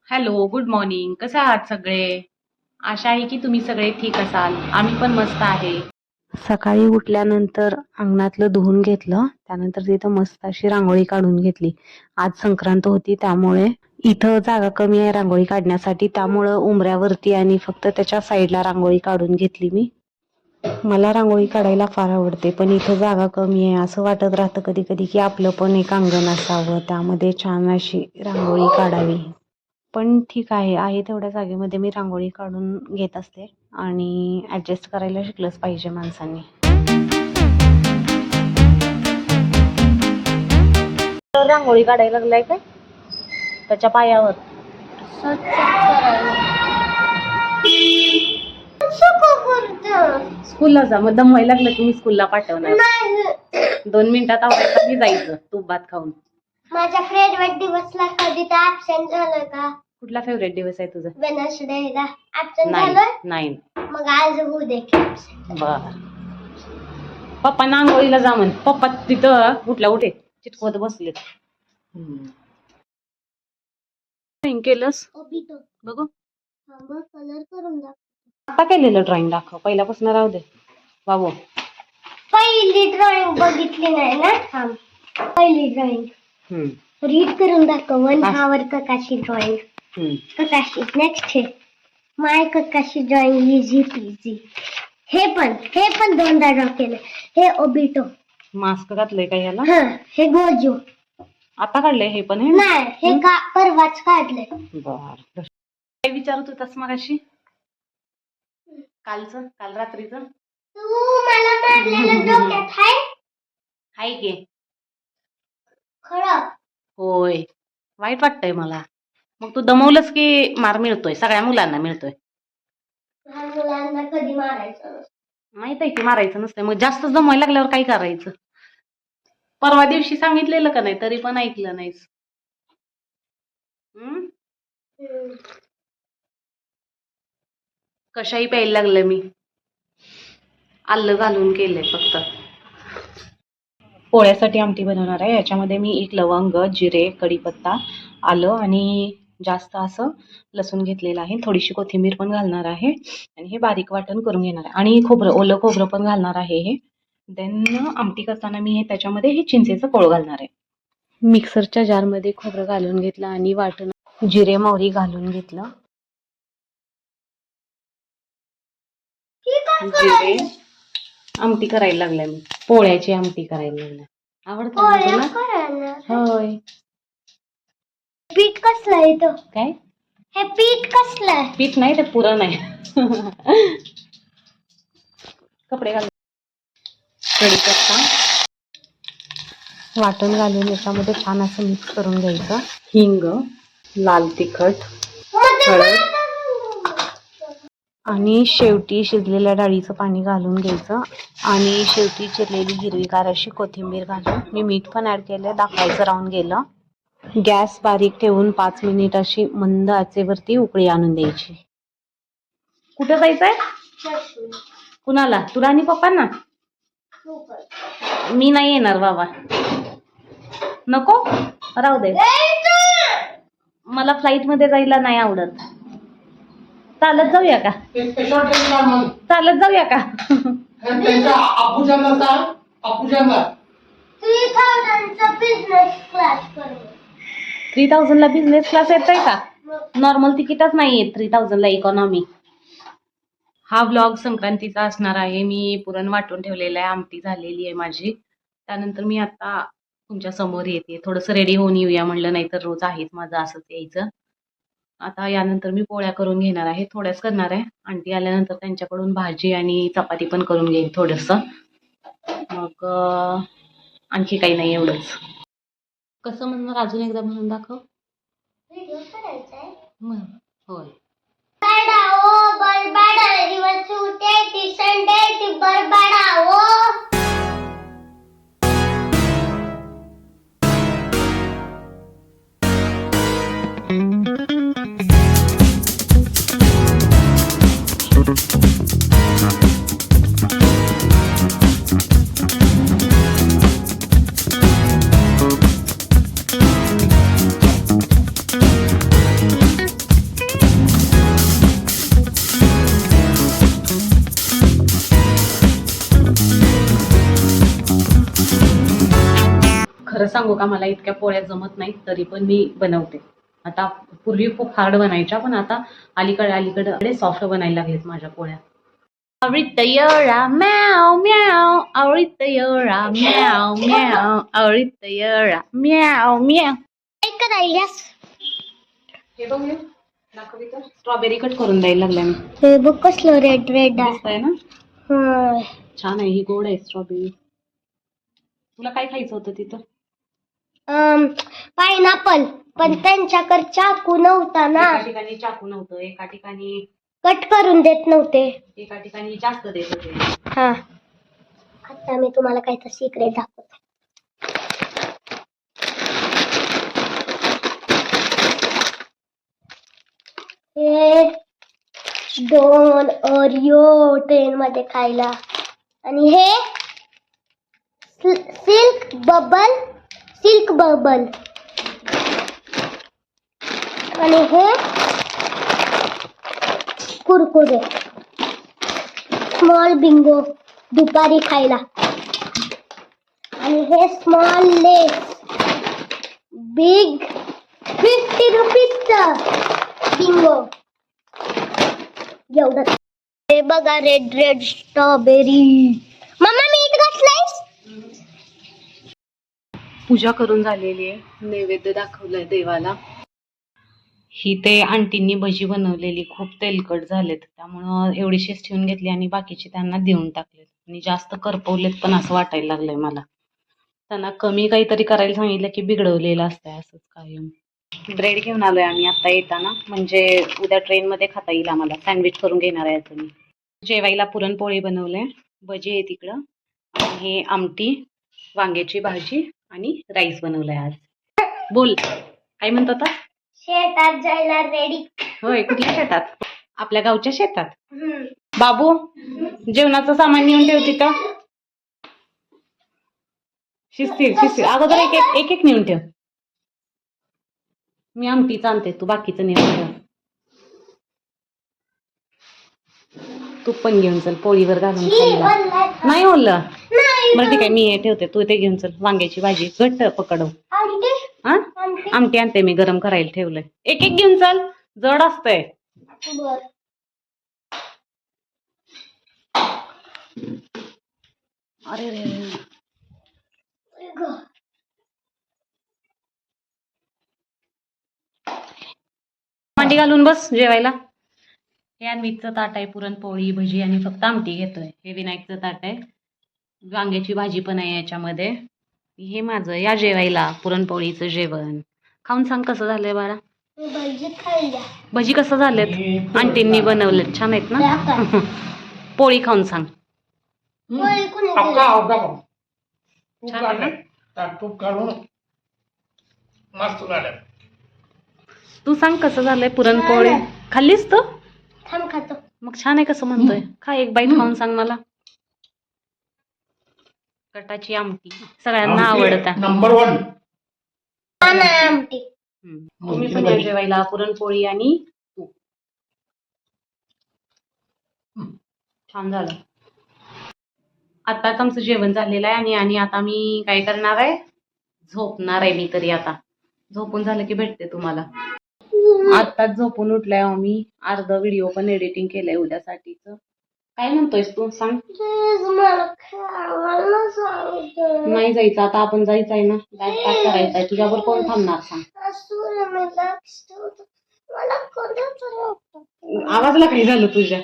Hello, good morning. कसे आहात सगळे? आशा आहे की तुम्ही सगळे ठीक असाल. आम्ही पण मस्त आहे. सकाळी उठल्यानंतर अंगणातलं धुवून घेतलं, त्यानंतर तिथं मस्त अशी रांगोळी काढून घेतली. आज संक्रांत होती त्यामुळे इथं जागा कमी आहे रांगोळी काढण्यासाठी, त्यामुळं उंबऱ्यावरती आणि फक्त त्याच्या साईडला रांगोळी काढून घेतली मी. मला रांगोळी काढायला फार आवडते, पण इथं जागा कमी आहे. असं वाटत राहतं कधी कधी की आपलं पण एक अंगण असावं, त्यामध्ये छान अशी रांगोळी काढावी. पण ठीक आहे तेवढ्या जागेमध्ये मी रांगोळी काढून घेत असते आणि ॲडजस्ट करायला शिकलंच पाहिजे माणसांनी. रांगोळी काढायला लागलाय काय त्याच्या पायावर? स्कूलला जा, मग दमवायला लागलं की मी स्कूलला पाठवणार. 2 मिनिटात आवडायचं मी जायचं तूप भात खाऊन. माझ्या फेवरेट दिवसला कधी तर ऍबसेंट झालं का? कुठला फेवरेट दिवस आहे तुझा? वेनसडेला ऍबसेंट झालं. नाही. मग आज होऊ दे की ऍबसेंट. बर. पप्पा आंघोळीला जा म्हण. पप्पा तिथं उठल्या उठे चिटकवत बसलेत. केलंस बघू. कलर करून दाखव. आता केलेलं ड्रॉइंग दाखव, पहिल्यापासून राहू दे बाबू. पहिली ड्रॉइंग बघितली नाही ना. थांब. पहिली ड्रॉइंग रीड करून दाखव. 1 hour ककाशी ड्रॉइंग. ककाशी नेक्स्ट है माय ककाशी ड्रॉइंग इझी पीझी. हे पण 2दा ड्रॉ केलं. हे ओबिटो मास्क घातलंय का ह्याला? हे गोजो आता काढलंय हे पण? हे नाही, हे का परवाच काढलंय. बर. काय विचारत होतास मगाशी? काल रात्रीचं तू मला मारलेलं डोक्यात हाय की खरं? होय. वाईट वाटतंय मला. मग तू दमवलंस की मार मिळतोय? सगळ्या मुलांना मिळतोय. लहान मुलांना कधी मारायचं नसतं. माहित आहे की मारायचं नसतंय, मग जास्त दमवायला लागल्यावर काय करायचं? परवा दिवशी सांगितलेलं का नाही, तरी पण ऐकलं नाहीस. कशाही प्यायला लागलं मी. आलं घालून केलंय फक्त. पोळ्यासाठी आमटी बनवणार आहे. याच्यामध्ये मी 1 लवंग, जिरे, कढीपत्ता, आलं आणि जास्त असं लसूण घेतलेलं आहे. थोडीशी कोथिंबीर पण घालणार आहे आणि हे बारीक वाटण करून घेणार आहे. आणि ओलं खोबरं पण घालणार आहे. हे देन आमटी करताना मी त्याच्यामध्ये हे चिंचेचं कोळ घालणार आहे. मिक्सरच्या जारमध्ये खोबरं घालून घेतलं आणि वाटण जिरे मोहरी घालून घेतलं. जिरे आमटी करायला लागलाय मी. पोळ्याची आमटी करायला लागलाय. आवडतं ना तुला? होय. पीठ कसलं आहे तो? काय? हे पीठ कसलं आहे? पीठ नाही, ते पुरण आहे. कपडे घाल. कढीपत्ता वाटण घालून याच्यामध्ये छान असं मिक्स करून घ्यायचं. हिंग, लाल तिखट, हळद आणि शेवटी शिजलेल्या डाळीचं पाणी घालून घ्यायचं आणि शेवटी चिरलेली हिरवीगार अशी कोथिंबीर घालून मी मीठ पण ऍड केलं. दाखवायचं राहून गेलं. गॅस बारीक ठेवून 5 मिनिट अशी मंद आचेवरती उकळी आणून द्यायची. कुठं जायचंय? कुणाला? तुला आणि पप्पांना? मी नाही येणार बाबा. नको राहू दे. मला फ्लाईट मध्ये जायला नाही आवडत. चालत जाऊया का? चालत जाऊया का? 3000 ला बिझनेस क्लास येतोय का? नॉर्मल तिकीटच नाही येत 3000 ला इकॉनॉमी. हा व्लॉग संक्रांतीचा असणार आहे. मी पुरण वाटून ठेवलेलं आहे. आमटी झालेली आहे माझी. त्यानंतर मी आता तुमच्या समोर येते. थोडंसं रेडी होऊन येऊया म्हणलं, नाही तर रोज आहेच माझं असंच यायचं. आता यानंतर मी पोळ्या करून घेणार आहे. थोड्याच करणार आहे. आंटी आल्यानंतर त्यांच्याकडून भाजी आणि चपाती पण करून घेईन थोडंसं. मग आणखी काही नाही, एवढंच. कसं म्हणणार अजून एकदा म्हणून दाखव. होय. खरं सांगू का, मला इतक्या पोळ्या जमत नाही, तरी पण मी बनवते. आता पूर्वी खूप हार्ड बनायच्या, पण आता अलीकडे सॉफ्ट बनायला लागलेत माझ्या पोळ्या. आवडीत येळा म्याव म्याव, आवडीत येळा म्याव म्याव, आवडीत येळा म्याव म्याव. काय करायल्यास? हे बघ दाखव इथं. स्ट्रॉबेरी कट करून द्यायला लागल्या मी. हे बघ कसलं रेड रेड आहे. दिसतंय ना? होय. छान आहे, ही गोड आहे स्ट्रॉबेरी. तुला काय खायचं होतं तिथं? पायनॅपल, पण त्यांच्याकडे चाकू नव्हता ना, एका ठिकाणी चाकू नव्हतं, एका ठिकाणी कट करून देत नव्हते. एका ठिकाणी जास्त देत होते. हा, आता मी तुम्हाला काहीतरी सिक्रेट दाखवते. हे 2 ओरिओ ट्रेन मध्ये खायला, आणि हे सिल्क बबल, आणि हे कुरकुरे स्मॉल बिंगो दुपारी खायला, आणि हे स्मॉल लेस बिग 50 रुपीजचं बिंगो. एवढं. हे बघा रेड रेड स्ट्रॉबेरी. मम्मा मीठ घातलंयस? पूजा करून झालेली आहे, नैवेद्य दाखवलाय देवाला. ही ते आंटींनी भजी बनवलेली, खूप तेलकट झालेत, त्यामुळं एवढीशीच ठेवून घेतली आणि बाकीचे त्यांना देऊन टाकलेत. आणि जास्त करपवलेत पण असं वाटायला लागलंय मला. त्यांना कमी काहीतरी करायला सांगितलं की बिघडवलेलं असतंय असंच कायम. ब्रेड घेऊन आलोय आम्ही आता येताना, म्हणजे उद्या ट्रेनमध्ये खाता येईल आम्हाला. सँडविच करून घेणार आहे तुम्ही. जेवायला पुरणपोळी बनवले, भजी आहे तिकडं, आणि हे आमटी, वांग्याची भाजी आणि राईस बनवलाय आज. बोल, काय म्हणतो आता? शेतात जायला रेडी. होय, कुठल्या शेतात? आपल्या गावच्या शेतात. बाबू, जेवणाचं सामान नेऊन ठेव तिथं. शिस्तीत अगोदर एक एक नेऊन ठेव. मी आमटीच आणते, तू बाकीचं नेऊन ठेव. तू पण घेऊन चल, पोळीवर घालून खायला. नाही ओलं? बरं ठीक आहे, मी हे ठेवते, तू ते घेऊन चल. वांग्याची भाजी घट्ट पकडव. हा, आमटी आणते मी, गरम करायला ठेवलंय. एक घेऊन चल, जड असतंय. अरे रे, मांडी घालून बस जेवायला. हे अन्वीचं ताट आहे, पुरणपोळी भजी आणि फक्त आमटी घेतोय. हे विनायकचं ताट आहे, वांग्याची भाजी पण आहे याच्यामध्ये. हे माझं, या जेवायला पुरणपोळीचं जेवण. खाऊन सांग कसं झालंय बाळा. भजी कसं झालेत? आंटींनी बनवलेत, छान आहेत ना? पोळी खाऊन सांग. छान आहे ना? तू सांग कसं झालंय पुरणपोळी. खाल्लीस तू? खातो. मग छान आहे कसं म्हणतोय? खा, एक बाईट खाऊन सांग मला. कटाची आमटी सगळ्यांना आवडता. नंबर 1 आमटी. तुम्ही पण या जेवायला, पुरणपोळी आणि तूप. छान झालं. आताच आमचं जेवण झालेलं आहे, आणि आता मी काय करणार आहे, झोपणार आहे मी तरी. आता झोपून झालं की भेटते तुम्हाला. आत्ताच झोपून उठलाय आम्ही. अर्धा व्हिडिओ पण एडिटिंग केलंय उद्यासाठीच. काय म्हणतोयस तू, सांग. नाही जायचं आता, आपण जायचंय ना, बॅग पॅक करायचंय. तुझ्यावर कोण थांबणार सांग. आवाजला काही झालं तुझ्या?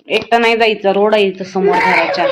एकटं नाही जायचं, रोड आहे इथं समोर घराच्या.